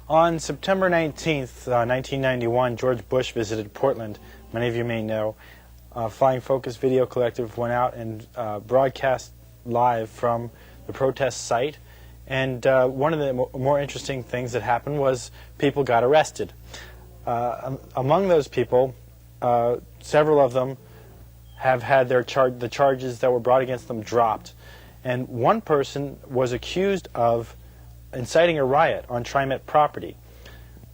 On September 19th, 1991, George Bush visited Portland. Many of you may know. Flying Focus Video Collective went out and broadcast live from the protest site. And one of the more interesting things that happened was people got arrested. Among those people, several of them have had the charges that were brought against them dropped. And one person was accused of inciting a riot on TriMet property.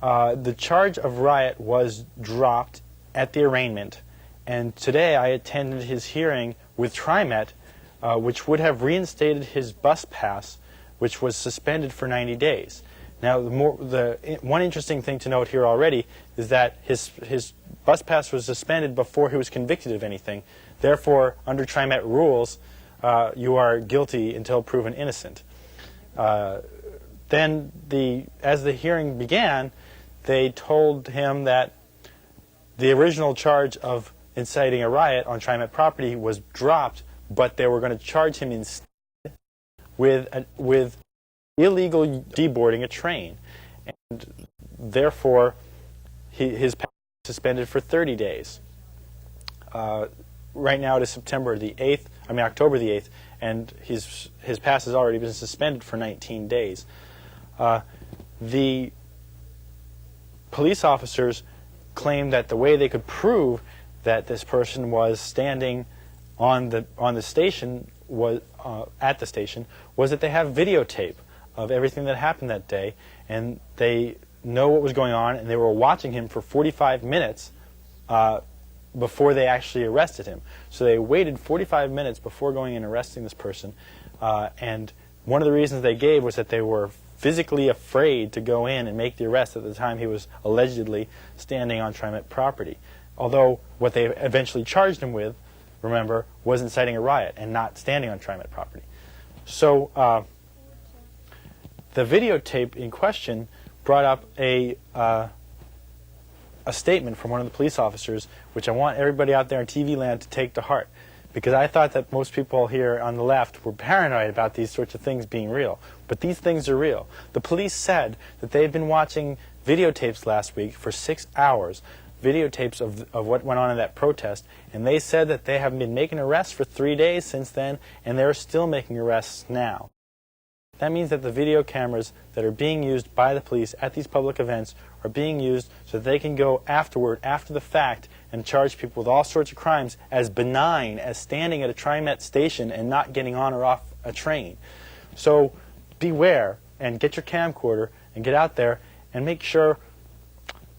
The charge of riot was dropped at the arraignment, and today I attended his hearing with TriMet, which would have reinstated his bus pass, which was suspended for 90 days. Now, one interesting thing to note here already is that his bus pass was suspended before he was convicted of anything. Therefore, under TriMet rules, you are guilty until proven innocent. Then, as the hearing began, they told him that the original charge of inciting a riot on TriMet property was dropped, but they were going to charge him instead with illegal deboarding a train. And therefore, his pass was suspended for 30 days. Right now it is October the 8th, and his pass has already been suspended for 19 days. The police officers claimed that the way they could prove that this person was standing on the station at the station was that they have videotape of everything that happened that day, and they know what was going on, and they were watching him for 45 minutes before they actually arrested him. So they waited 45 minutes before going and arresting this person, and one of the reasons they gave was that they were physically afraid to go in and make the arrest at the time he was allegedly standing on TriMet property. Although what they eventually charged him with, remember, was inciting a riot and not standing on TriMet property. So the videotape in question brought up a statement from one of the police officers, which I want everybody out there in TV land to take to heart, because I thought that most people here on the left were paranoid about these sorts of things being real. But these things are real. The police said that they had been watching videotapes last week for 6 hours, videotapes of what went on in that protest, and they said that they have been making arrests for 3 days since then, and they're still making arrests now. That means that the video cameras that are being used by the police at these public events are being used so that they can go afterward, after the fact, and charge people with all sorts of crimes as benign as standing at a TriMet station and not getting on or off a train. So beware, and get your camcorder and get out there and make sure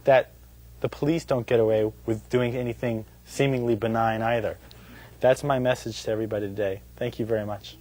that the police don't get away with doing anything seemingly benign either. That's my message to everybody today. Thank you very much.